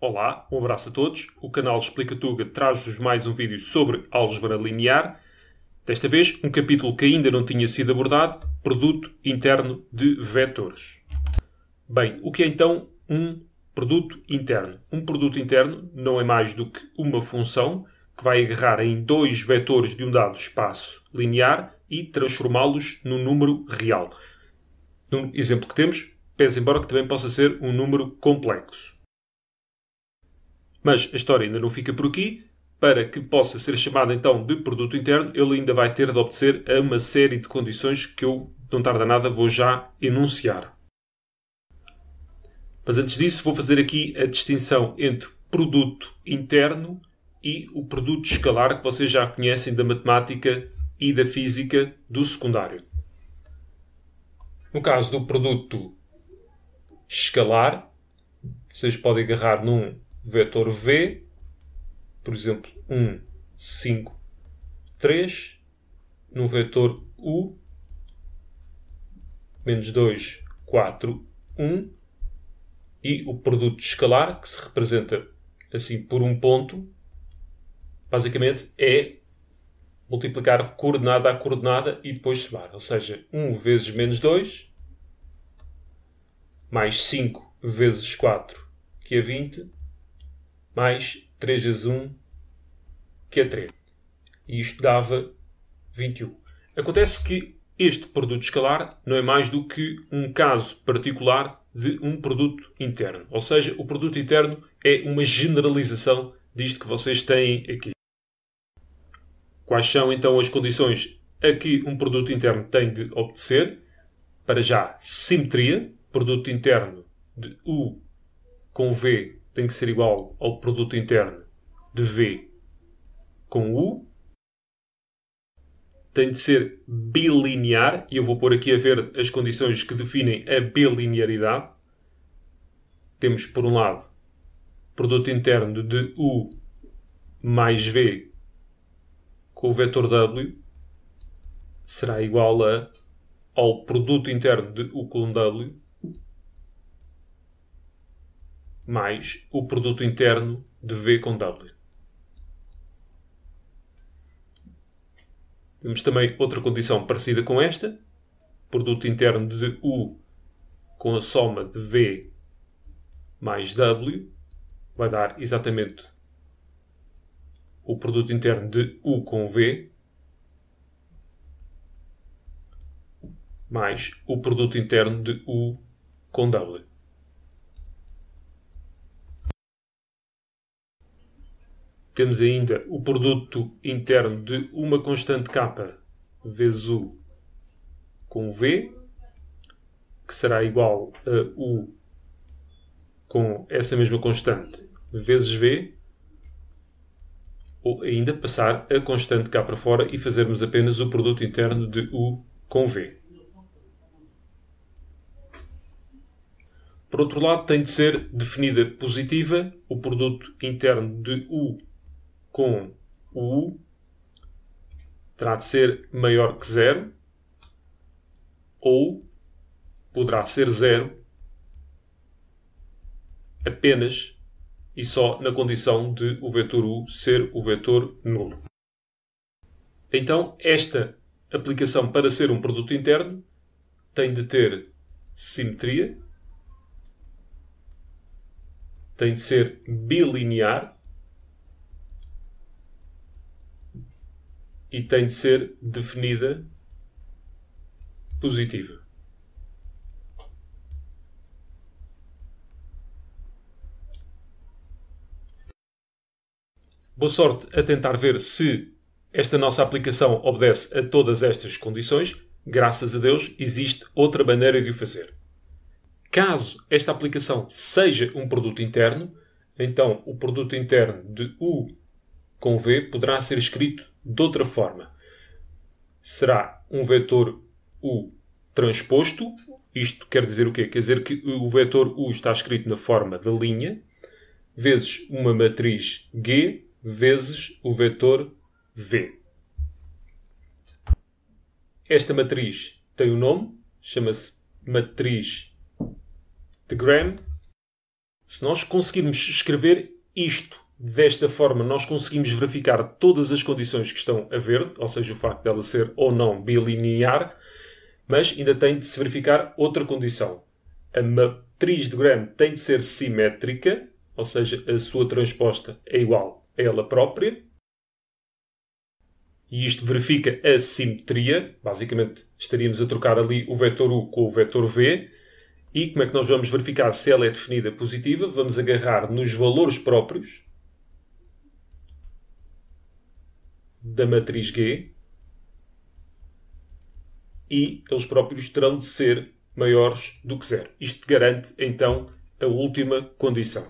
Olá, um abraço a todos. O canal Explica Tuga traz-vos mais um vídeo sobre álgebra linear. Desta vez, um capítulo que ainda não tinha sido abordado, produto interno de vetores. Bem, o que é então um produto interno? Um produto interno não é mais do que uma função que vai agarrar em dois vetores de um dado espaço linear e transformá-los num número real. No exemplo que temos, pese embora que também possa ser um número complexo. Mas a história ainda não fica por aqui. Para que possa ser chamado então de produto interno, ele ainda vai ter de obedecer a uma série de condições que eu, não tarda nada, vou já enunciar. Mas antes disso, vou fazer aqui a distinção entre produto interno e o produto escalar que vocês já conhecem da matemática e da física do secundário. No caso do produto escalar, vocês podem agarrar num vetor V, por exemplo, 1, 5, 3, num vetor U, menos 2, 4, 1, e o produto escalar, que se representa assim por um ponto, basicamente é multiplicar coordenada a coordenada e depois somar. Ou seja, 1 vezes menos 2, mais 5 vezes 4, que é 20, mais 3 vezes 1, que é 3. E isto dava 21. Acontece que este produto escalar não é mais do que um caso particular de um produto interno. Ou seja, o produto interno é uma generalização disto que vocês têm aqui. Quais são então as condições a que um produto interno tem de obedecer? Para já, simetria. Produto interno de U com V tem que ser igual ao produto interno de V com U. Tem de ser bilinear, e eu vou pôr aqui a ver as condições que definem a bilinearidade. Temos, por um lado, produto interno de U mais V com o vetor W será igual ao produto interno de U com W mais o produto interno de V com W. Temos também outra condição parecida com esta. Produto interno de U com a soma de V mais W vai dar exatamente o produto interno de U com V mais o produto interno de U com W. Temos ainda o produto interno de uma constante k vezes U com V, que será igual a U com essa mesma constante vezes V, ou ainda passar a constante cá para fora e fazermos apenas o produto interno de U com V. Por outro lado, tem de ser definida positiva o produto interno de U com o U terá de ser maior que 0 ou poderá ser 0 apenas e só na condição de o vetor U ser o vetor nulo. Então, esta aplicação para ser um produto interno tem de ter simetria, tem de ser bilinear e tem de ser definida positiva. Boa sorte a tentar ver se esta nossa aplicação obedece a todas estas condições. Graças a Deus, existe outra maneira de o fazer. Caso esta aplicação seja um produto interno, então o produto interno de U com V poderá ser escrito de outra forma. Será um vetor U transposto. Isto quer dizer o quê? Quer dizer que o vetor U está escrito na forma da linha, vezes uma matriz G, vezes o vetor V. Esta matriz tem um nome, chama-se matriz de Gram. Se nós conseguirmos escrever isto desta forma, nós conseguimos verificar todas as condições que estão a verde, ou seja, o facto dela ser ou não bilinear, mas ainda tem de se verificar outra condição. A matriz de Gram tem de ser simétrica, ou seja, a sua transposta é igual a ela própria. E isto verifica a simetria. Basicamente, estaríamos a trocar ali o vetor U com o vetor V. E como é que nós vamos verificar se ela é definida positiva? Vamos agarrar nos valores próprios da matriz G e eles próprios terão de ser maiores do que zero. Isto garante, então, a última condição.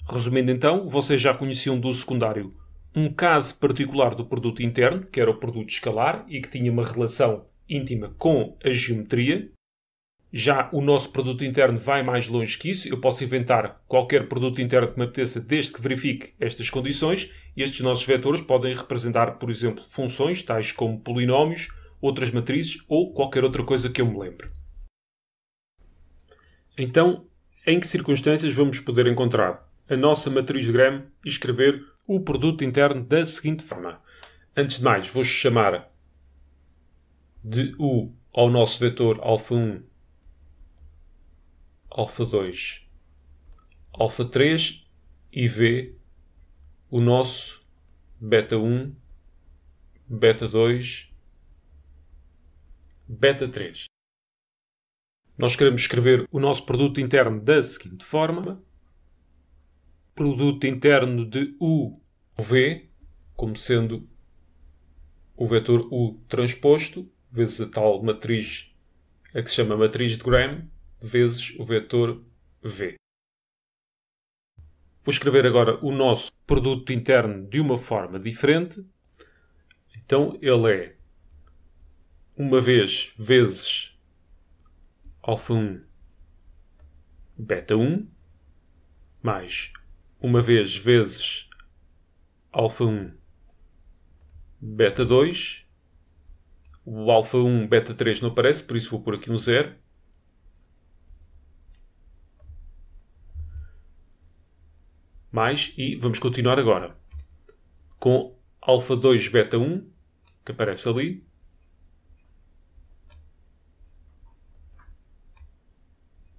Resumindo, então, vocês já conheciam do secundário um caso particular do produto interno, que era o produto escalar e que tinha uma relação íntima com a geometria. Já o nosso produto interno vai mais longe que isso. Eu posso inventar qualquer produto interno que me apeteça desde que verifique estas condições. E estes nossos vetores podem representar, por exemplo, funções, tais como polinómios, outras matrizes ou qualquer outra coisa que eu me lembre. Então, em que circunstâncias vamos poder encontrar a nossa matriz de Gram e escrever o produto interno da seguinte forma? Antes de mais, vou chamar de U ao nosso vetor α1, α2, α3 e V o nosso beta1, beta2, beta3. Nós queremos escrever o nosso produto interno da seguinte forma: produto interno de U V, como sendo o vetor U transposto, vezes a tal matriz a que se chama matriz de Gram, vezes o vetor V. Vou escrever agora o nosso produto interno de uma forma diferente. Então ele é uma vez vezes α1, beta1, mais uma vez vezes α1, beta2. O α1, beta3 não aparece, por isso vou pôr aqui um 0. Mais, e vamos continuar agora com α2, beta1, que aparece ali.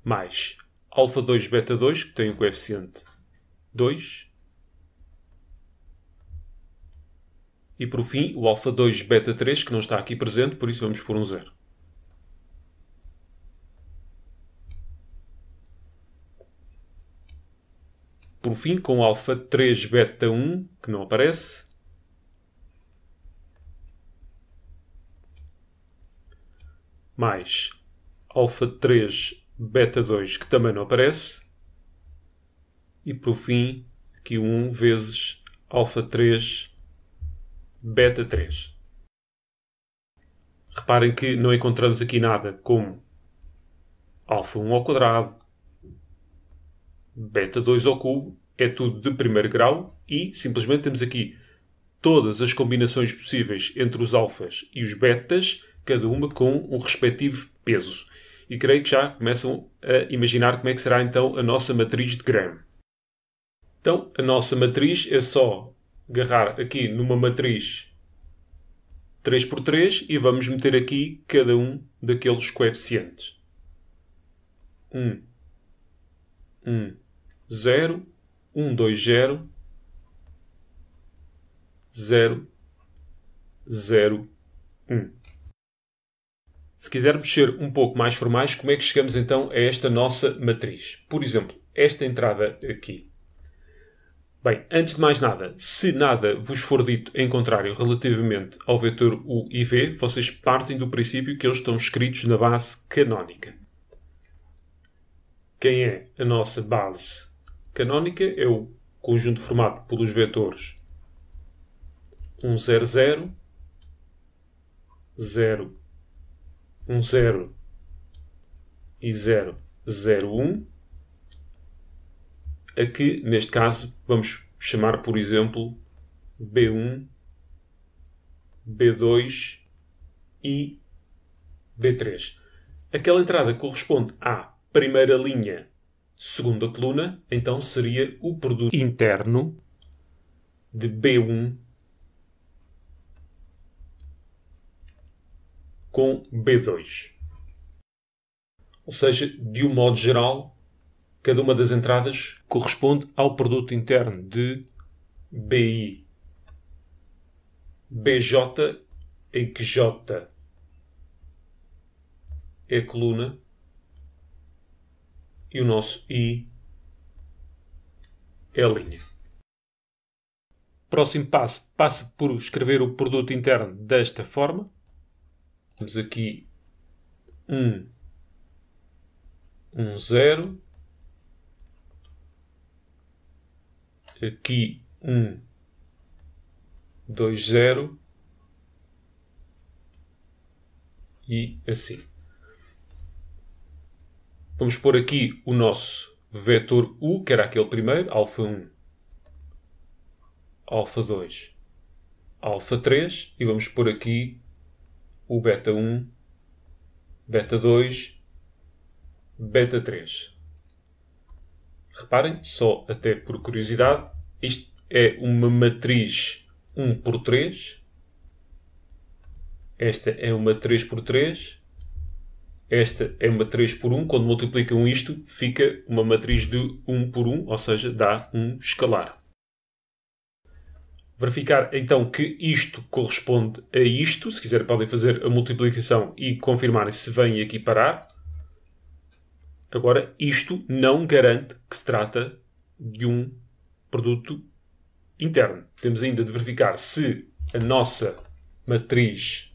Mais α2, beta2, que tem o coeficiente 2. E por fim, o α2, beta3, que não está aqui presente, por isso vamos pôr um 0. Por fim, com o α3, beta1, que não aparece. Mais α3, beta2, que também não aparece. E por fim, aqui 1 vezes α3, beta3. Reparem que não encontramos aqui nada como α1 ao quadrado, beta2 ao cubo, é tudo de primeiro grau e simplesmente temos aqui todas as combinações possíveis entre os alfas e os betas, cada uma com um respectivo peso. E creio que já começam a imaginar como é que será então a nossa matriz de Gram. Então, a nossa matriz é só agarrar aqui numa matriz 3x3 e vamos meter aqui cada um daqueles coeficientes. 1, 1, 0, 1, 2, 0, 0, 0, 1. Se quisermos ser um pouco mais formais, como é que chegamos então a esta nossa matriz? Por exemplo, esta entrada aqui. Bem, antes de mais nada, se nada vos for dito em contrário relativamente ao vetor U e V, vocês partem do princípio que eles estão escritos na base canónica. Quem é a nossa base canónica é o conjunto formado pelos vetores 1, 0, 0, 0, 1, 0 e 0, 0, 1. Aqui, neste caso, vamos chamar, por exemplo, B1, B2 e B3. Aquela entrada corresponde à primeira linha segunda coluna, então seria o produto interno de B1 com B2. Ou seja, de um modo geral, cada uma das entradas corresponde ao produto interno de BI, BJ, em que J é a coluna e o nosso I é a linha. Próximo passo passa por escrever o produto interno desta forma. Temos aqui 1, 0. Aqui 1, 2, 0. E assim. Vamos pôr aqui o nosso vetor U, que era aquele primeiro, alfa 1, alfa 2, alfa 3. E vamos pôr aqui o beta 1, beta 2, beta 3. Reparem, só até por curiosidade, isto é uma matriz 1 por 3. Esta é uma 3 por 3. Esta é uma 3 por 1. Quando multiplicam isto, fica uma matriz de 1 por 1, ou seja, dá um escalar. Verificar então que isto corresponde a isto. Se quiser podem fazer a multiplicação e confirmarem se vem aqui parar. Agora, isto não garante que se trata de um produto interno. Temos ainda de verificar se a nossa matriz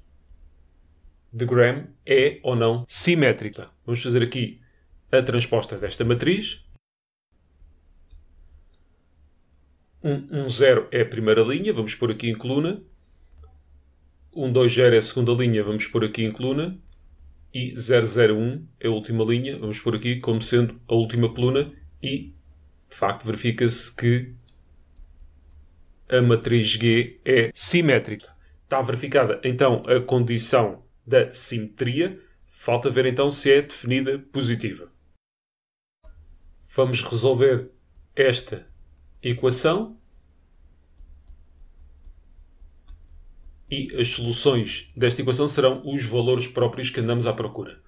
de Gram é ou não simétrica. Vamos fazer aqui a transposta desta matriz. 1, 0 é a primeira linha, vamos pôr aqui em coluna. 1, 2, 0 é a segunda linha, vamos pôr aqui em coluna. E 0, 0, 1 é a última linha, vamos pôr aqui como sendo a última coluna. E, de facto, verifica-se que a matriz G é simétrica. Está verificada, então, a condição da simetria. Falta ver, então, se é definida positiva. Vamos resolver esta equação. E as soluções desta equação serão os valores próprios que andamos à procura.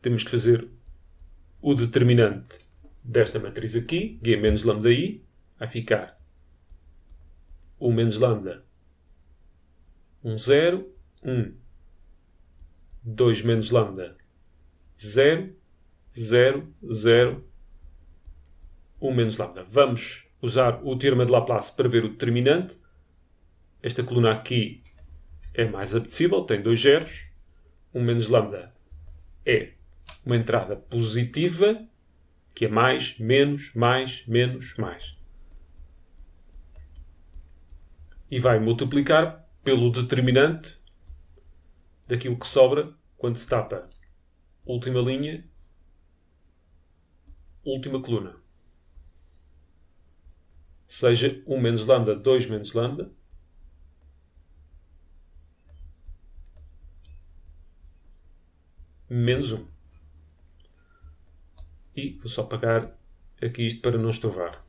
Temos que fazer o determinante desta matriz aqui, G menos lambda I, vai ficar 1 menos lambda 1, 0, 1, 2 menos lambda 0, 0, 0, 1 menos lambda. Vamos usar o teorema de Laplace para ver o determinante. Esta coluna aqui é mais apetecível, tem 2 zeros. 1 menos lambda é uma entrada positiva, que é mais, menos, mais, menos, mais. E vai multiplicar pelo determinante daquilo que sobra quando se tapa última linha, última coluna. Seja 1 menos lambda, 2 menos lambda. Menos 1. E vou só apagar aqui isto para não estrovar.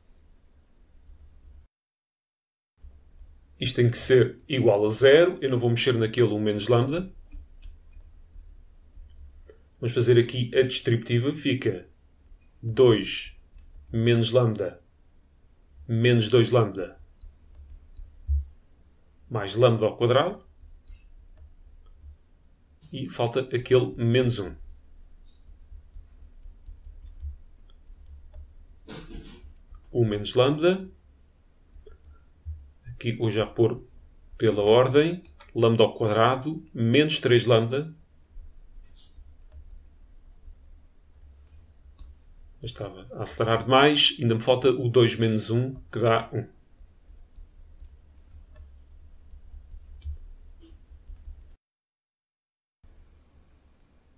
Isto tem que ser igual a 0. Eu não vou mexer naquele 1 menos lambda. Vamos fazer aqui a distributiva. Fica 2 menos lambda menos 2 lambda mais lambda ao quadrado. E falta aquele menos 1. O menos lambda. Aqui vou já pôr pela ordem. Lambda ao quadrado menos 3 lambda. Estava a acelerar demais. Ainda me falta o 2 menos 1, que dá 1.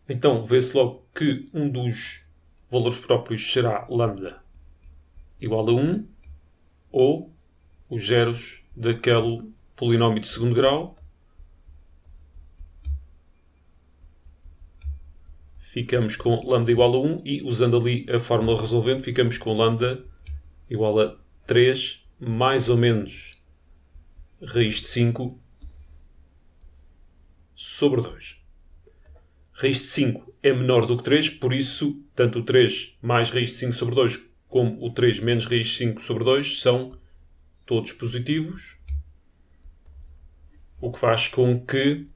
Então, vê-se logo que um dos valores próprios será lambda igual a 1, ou os zeros daquele polinómio de segundo grau. ficamos com lambda igual a 1 e, usando ali a fórmula resolvendo, ficamos com lambda igual a 3 mais ou menos raiz de 5 sobre 2. Raiz de 5 é menor do que 3, por isso, tanto o 3 mais raiz de 5 sobre 2 como o 3 menos raiz de 5 sobre 2 são todos positivos, o que faz com que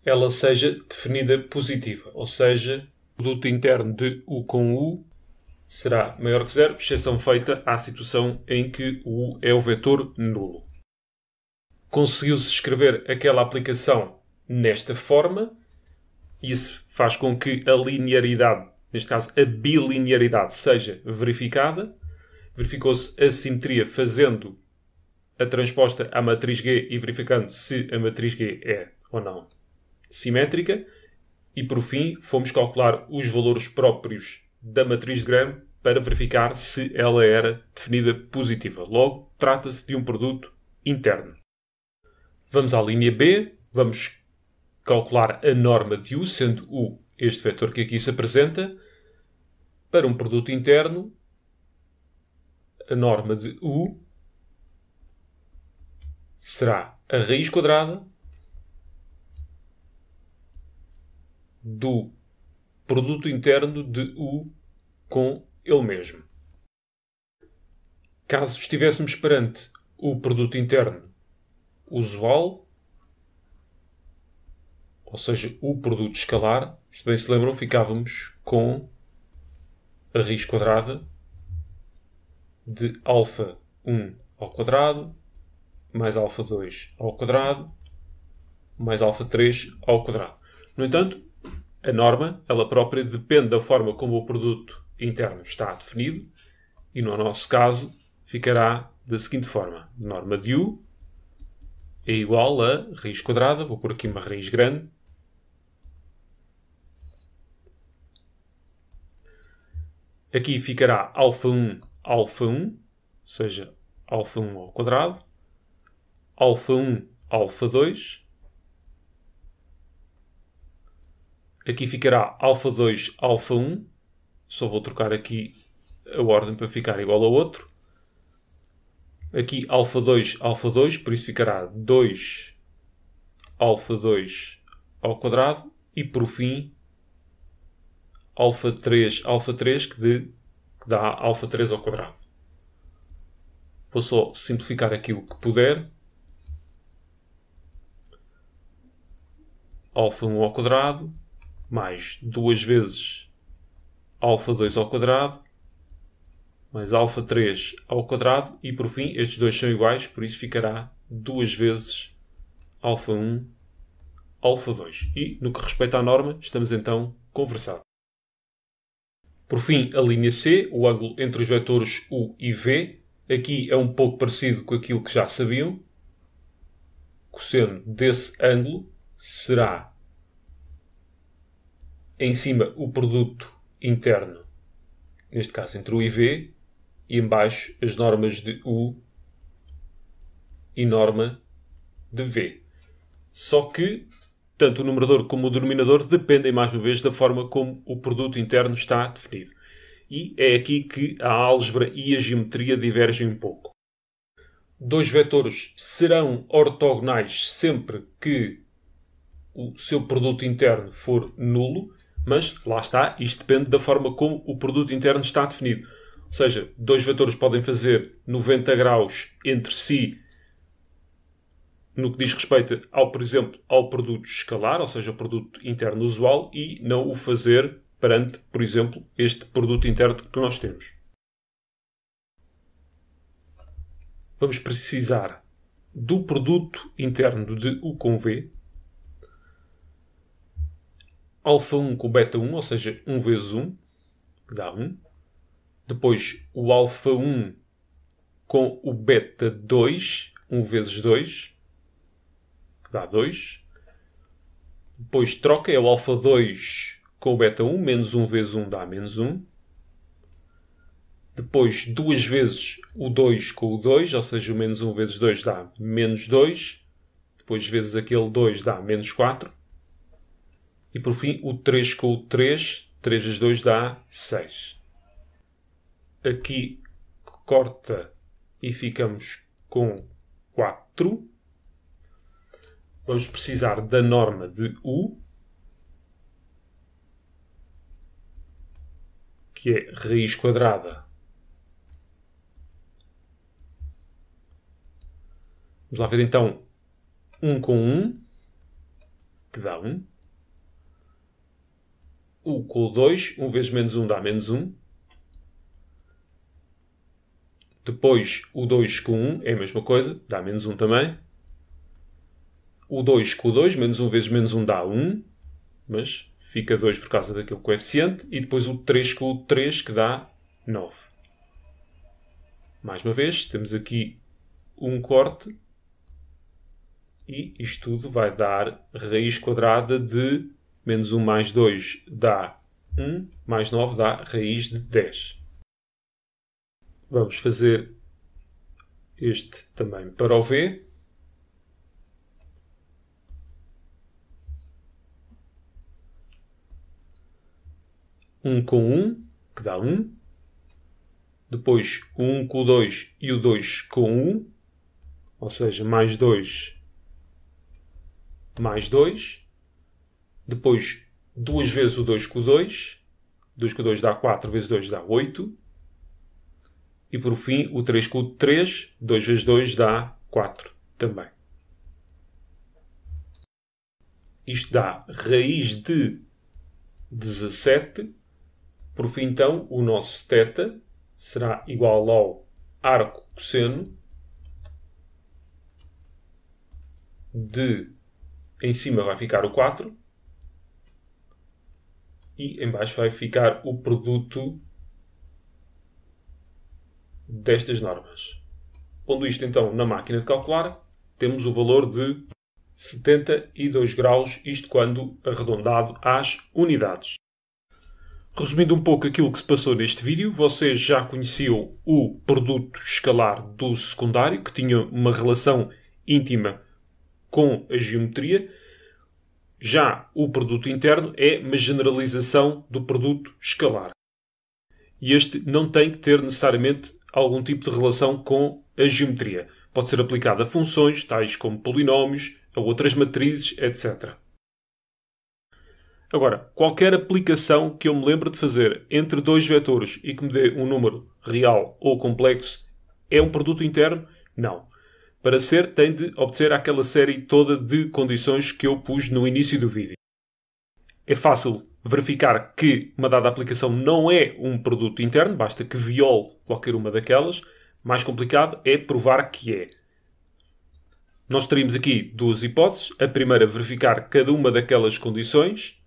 ela seja definida positiva, ou seja, o produto interno de U com U será maior que 0, exceção feita à situação em que o U é o vetor nulo. Conseguiu-se escrever aquela aplicação nesta forma. Isso faz com que a linearidade, neste caso a bilinearidade, seja verificada. Verificou-se a simetria fazendo a transposta à matriz G e verificando se a matriz G é ou não simétrica. E, por fim, fomos calcular os valores próprios da matriz de Gram para verificar se ela era definida positiva. Logo, trata-se de um produto interno. Vamos à linha B. Vamos calcular a norma de U, sendo U este vetor que aqui se apresenta. Para um produto interno, a norma de U será a raiz quadrada do produto interno de U com ele mesmo. Caso estivéssemos perante o produto interno usual, ou seja, o produto escalar, se bem se lembram, ficávamos com a raiz quadrada de alfa 1 ao quadrado, mais alfa 2 ao quadrado, mais alfa 3 ao quadrado. No entanto, a norma, ela própria, depende da forma como o produto interno está definido e, no nosso caso, ficará da seguinte forma. Norma de U é igual a raiz quadrada, vou pôr aqui uma raiz grande, aqui ficará alfa 1, ou seja, alfa 1 ao quadrado, alfa 1, alfa 2, aqui ficará alfa 2, alfa 1, só vou trocar aqui a ordem para ficar igual ao outro, aqui alfa 2, por isso ficará 2 alfa 2 ao quadrado e, por fim, alfa 3, que dá alfa 3 ao quadrado. Vou só simplificar aquilo que puder. Alfa 1 ao quadrado, mais 2 vezes alfa 2 ao quadrado, mais alfa 3 ao quadrado, e por fim, estes dois são iguais, por isso ficará 2 vezes alfa 1, alfa 2. E, no que respeita à norma, estamos então conversados. Por fim, a linha C, o ângulo entre os vetores U e V. Aqui é um pouco parecido com aquilo que já sabiam. Cosseno desse ângulo será em cima o produto interno, neste caso entre U e V, e em baixo as normas de U e norma de V. Só que tanto o numerador como o denominador dependem, mais uma vez, da forma como o produto interno está definido. E é aqui que a álgebra e a geometria divergem um pouco. Dois vetores serão ortogonais sempre que o seu produto interno for nulo, mas lá está, isto depende da forma como o produto interno está definido. Ou seja, dois vetores podem fazer 90 graus entre si no que diz respeito, por exemplo, ao produto escalar, ou seja, o produto interno usual, e não o fazer perante, por exemplo, este produto interno que nós temos. Vamos precisar do produto interno de U com V, alfa 1 com beta 1, ou seja, 1 vezes 1, que dá 1. Depois o alfa 1 com o beta 2, 1 vezes 2, que dá 2. Depois troca, é o alfa 2 com o beta 1, menos 1 vezes 1 dá menos 1. Depois 2 vezes o 2 com o 2, ou seja, o menos 1 vezes 2 dá menos 2. Depois vezes aquele 2 dá menos 4. E por fim, o 3 com o 3. 3 vezes 2 dá 6. Aqui corta e ficamos com 4. Vamos precisar da norma de U, que é raiz quadrada. Vamos lá ver então 1 com 1, que dá 1. U com o 2, 1 vezes menos 1 dá menos 1. Depois o 2 com 1 é a mesma coisa, dá menos 1 também. O 2 com o 2, menos 1 vezes menos 1 dá 1, mas fica 2 por causa daquele coeficiente. E depois o 3 com o 3, que dá 9. Mais uma vez, temos aqui um corte. E isto tudo vai dar raiz quadrada de menos 1 mais 2 dá 1, mais 9 dá raiz de 10. Vamos fazer este também para o V. Um com 1, que dá 1. Depois o 1 com o 2 e o 2 com 1. Ou seja, mais 2, mais 2. Depois 2 vezes o 2 com o 2. 2 com o 2 dá 4, vezes 2 dá 8. E por fim, o 3 com o 3, 2 vezes 2 dá 4 também. Isto dá raiz de 17. Por fim, então, o nosso θ será igual ao arco cosseno de... Em cima vai ficar o 4. E em baixo vai ficar o produto destas normas. Pondo isto então na máquina de calcular, temos o valor de 72 graus, isto quando arredondado às unidades. Resumindo um pouco aquilo que se passou neste vídeo, vocês já conheciam o produto escalar do secundário, que tinha uma relação íntima com a geometria. Já o produto interno é uma generalização do produto escalar. E este não tem que ter necessariamente algum tipo de relação com a geometria. Pode ser aplicado a funções, tais como polinómios, a outras matrizes, etc. Agora, qualquer aplicação que eu me lembre de fazer entre dois vetores e que me dê um número real ou complexo é um produto interno? Não. Para ser, tem de obedecer àquela série toda de condições que eu pus no início do vídeo. É fácil verificar que uma dada aplicação não é um produto interno, basta que viole qualquer uma daquelas. Mais complicado é provar que é. Nós teríamos aqui duas hipóteses. A primeira, verificar cada uma daquelas condições,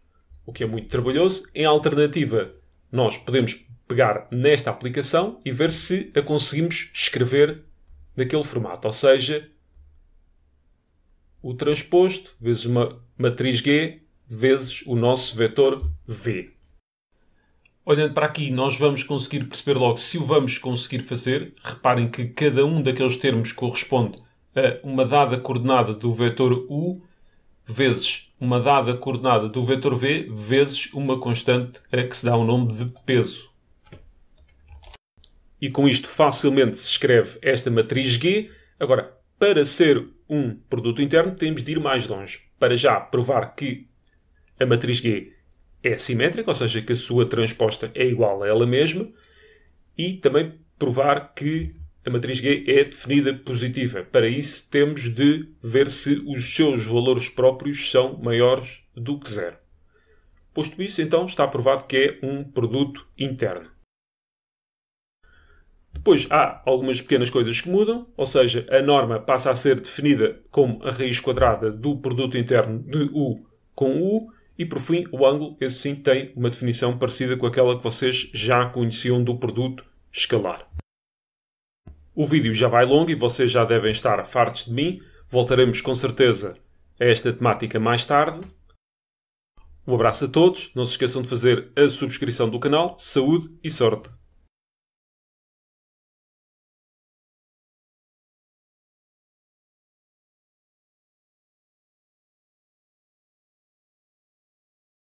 o que é muito trabalhoso. Em alternativa, nós podemos pegar nesta aplicação e ver se a conseguimos escrever naquele formato. Ou seja, o transposto vezes uma matriz G vezes o nosso vetor V. Olhando para aqui, nós vamos conseguir perceber logo se o vamos conseguir fazer. Reparem que cada um daqueles termos corresponde a uma dada coordenada do vetor U vezes uma dada coordenada do vetor V vezes uma constante a que se dá o nome de peso. E com isto facilmente se escreve esta matriz G. Agora, para ser um produto interno, temos de ir mais longe. Para já provar que a matriz G é simétrica, ou seja, que a sua transposta é igual a ela mesma. E também provar que a matriz G é definida positiva. Para isso, temos de ver se os seus valores próprios são maiores do que zero. Posto isso, então, está provado que é um produto interno. Depois há algumas pequenas coisas que mudam, ou seja, a norma passa a ser definida como a raiz quadrada do produto interno de U com U, e por fim o ângulo, esse sim, tem uma definição parecida com aquela que vocês já conheciam do produto escalar. O vídeo já vai longo e vocês já devem estar fartos de mim. Voltaremos com certeza a esta temática mais tarde. Um abraço a todos, não se esqueçam de fazer a subscrição do canal. Saúde e sorte!